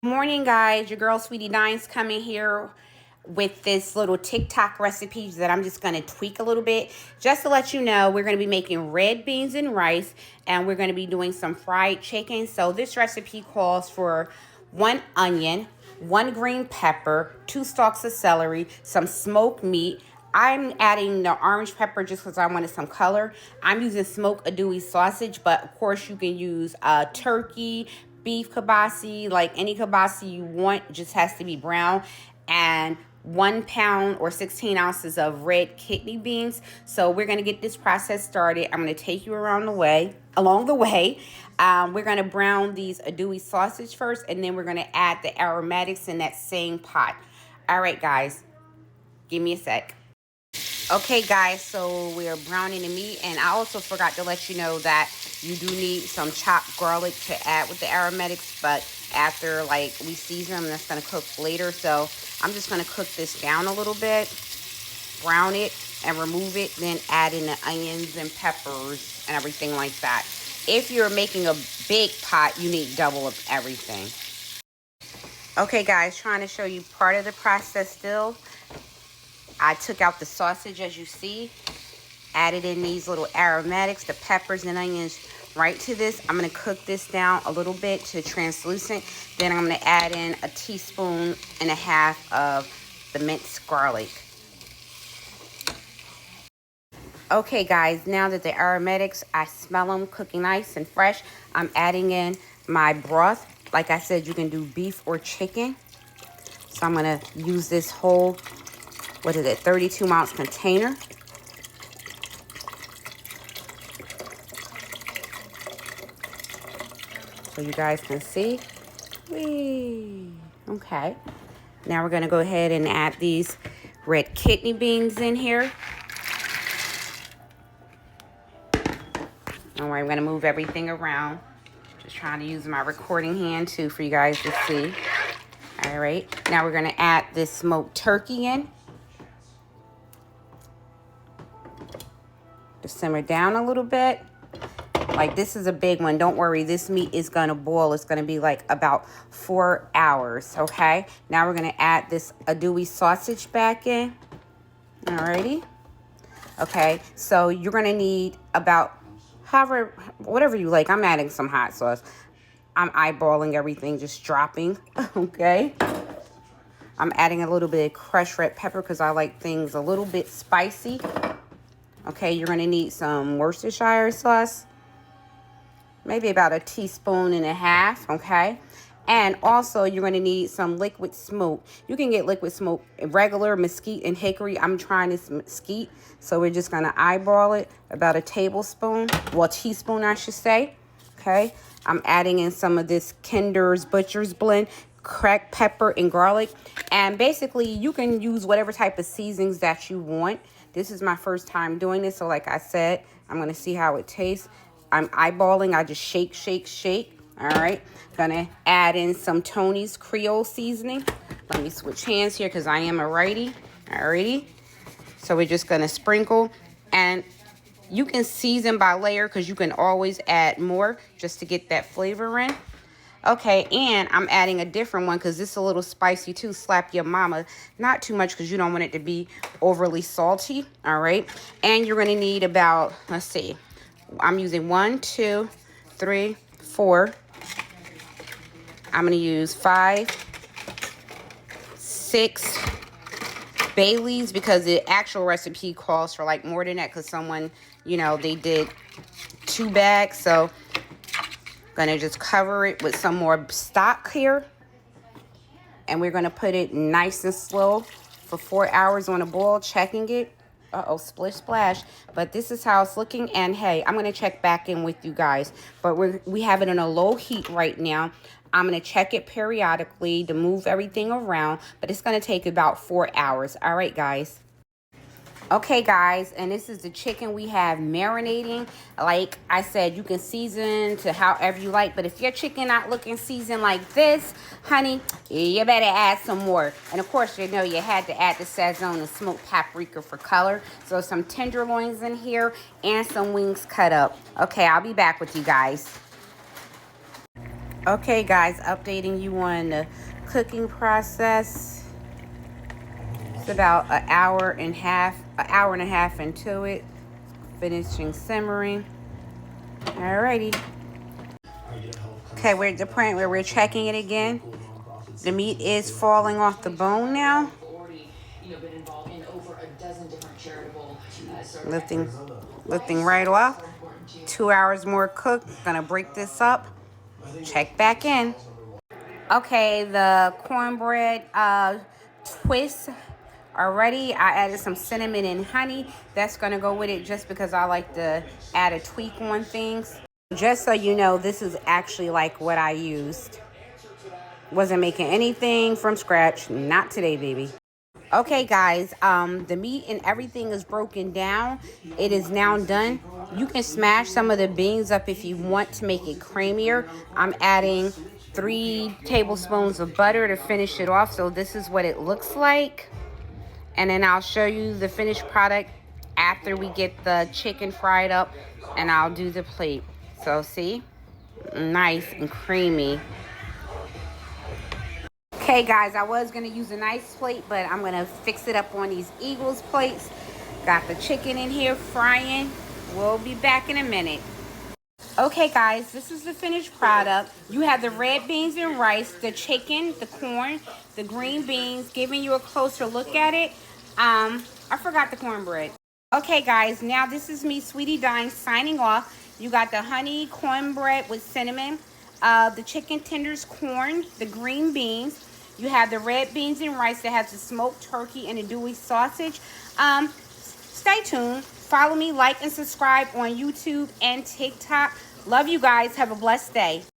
Morning, guys. Your girl Sweetie Dine's coming here with this little TikTok recipe that I'm just going to tweak a little bit. Just to let you know, we're going to be making red beans and rice, and we're going to be doing some fried chicken. So this recipe calls for 1 onion, 1 green pepper, 2 stalks of celery, some smoked meat. I'm adding the orange pepper just because I wanted some color. I'm using smoked andouille sausage, but of course you can use turkey, beef kibasi, like any kibasi you want, just has to be brown. And 1 pound or 16 ounces of red kidney beans. So we're going to get this process started. I'm going to take you along the way. We're going to brown these andouille sausage first, and then we're going to add the aromatics in that same pot. All right, guys, give me a sec. Okay, guys, so we're browning the meat, and I also forgot to let you know that you do need some chopped garlic to add with the aromatics, but after, like, we season them, that's going to cook later. So I'm just going to cook this down a little bit, brown it, and remove it, then add in the onions and peppers and everything like that. If you're making a big pot, you need double of everything. Okay, guys, trying to show you part of the process still. I took out the sausage, as you see, added in these little aromatics, the peppers and onions right to this. I'm going to cook this down a little bit to translucent. Then I'm going to add in a teaspoon and a half of the minced garlic. Okay, guys, now that the aromatics, I smell them cooking nice and fresh, I'm adding in my broth. Like I said, you can do beef or chicken. So I'm going to use this whole 32-ounce container. So you guys can see. Whee! Okay. Now we're going to go ahead and add these red kidney beans in here. All right, I'm going to move everything around. Just trying to use my recording hand too for you guys to see. All right. Now we're going to add this smoked turkey in. To simmer down a little bit. Like, this is a big one. Don't worry. This meat is going to boil. It's going to be like about 4 hours. Okay. Now we're going to add this andouille sausage back in. Alrighty. Okay. So you're going to need about whatever you like. I'm adding some hot sauce. I'm eyeballing everything, just dropping. Okay. I'm adding a little bit of crushed red pepper because I like things a little bit spicy. Okay, you're going to need some Worcestershire sauce. Maybe about a teaspoon and a half, okay? And also, you're going to need some liquid smoke. You can get liquid smoke, regular, mesquite, and hickory. I'm trying this mesquite, so we're just going to eyeball it. About a tablespoon, well, a teaspoon, I should say, okay? I'm adding in some of this Kinder's Butcher's Blend, cracked pepper and garlic. And basically, you can use whatever type of seasonings that you want. This is my first time doing this, so like I said, I'm going to see how it tastes. I'm eyeballing. I just shake, shake, shake. All right. Going to add in some Tony's Creole seasoning. Let me switch hands here because I am a righty. Alrighty. So we're just going to sprinkle. And you can season by layer because you can always add more just to get that flavor in. Okay, and I'm adding a different one because this is a little spicy too. Slap your mama. Not too much because you don't want it to be overly salty. All right. And you're going to need about, let's see. I'm using 1, 2, 3, 4. I'm going to use 5, 6 Baileys because the actual recipe calls for like more than that because someone, they did 2 bags. So going to just cover it with some more stock here. And we're going to put it nice and slow for 4 hours on a boil, checking it. Uh-oh, splish splash. But this is how it's looking. And hey, I'm going to check back in with you guys. But we have it on a low heat right now. I'm going to check it periodically to move everything around. But it's going to take about 4 hours. All right, guys. Okay, guys, and this is the chicken we have marinating. Like I said, you can season to however you like, but if your chicken not looking seasoned like this, honey, you better add some more. And of course, you had to add the Sazon and smoked paprika for color. So some tenderloins in here and some wings cut up. Okay, I'll be back with you guys. Okay, guys, updating you on the cooking process. It's about an hour and a half into it. Finishing simmering. Alrighty. Okay, we're at the point where we're checking it again. The meat is falling off the bone now. Lifting right off. 2 hours more cooked. Gonna break this up. Check back in. Okay, the cornbread twist already. I added some cinnamon and honey. That's gonna go with it just because I like to add a tweak on things. Just so you know, this is actually like what I used. Wasn't making anything from scratch. Not today, baby. Okay, guys, the meat and everything is broken down. It is now done. You can smash some of the beans up if you want to make it creamier. I'm adding 3 tablespoons of butter to finish it off. So this is what it looks like. And then I'll show you the finished product after we get the chicken fried up, and I'll do the plate. So see, nice and creamy. Okay, guys, I was going to use a nice plate, but I'm going to fix it up on these Eagles plates. Got the chicken in here frying. We'll be back in a minute. Okay, guys, this is the finished product. You have the red beans and rice, the chicken, the corn, the green beans, giving you a closer look at it. I forgot the cornbread. Okay, guys, now this is me, Sweetie Dine, signing off. You got the honey cornbread with cinnamon, the chicken tenders, corn, the green beans. You have the red beans and rice that has the smoked turkey and the Dewey sausage. Stay tuned. Follow me, like, and subscribe on YouTube and TikTok. Love you guys. Have a blessed day.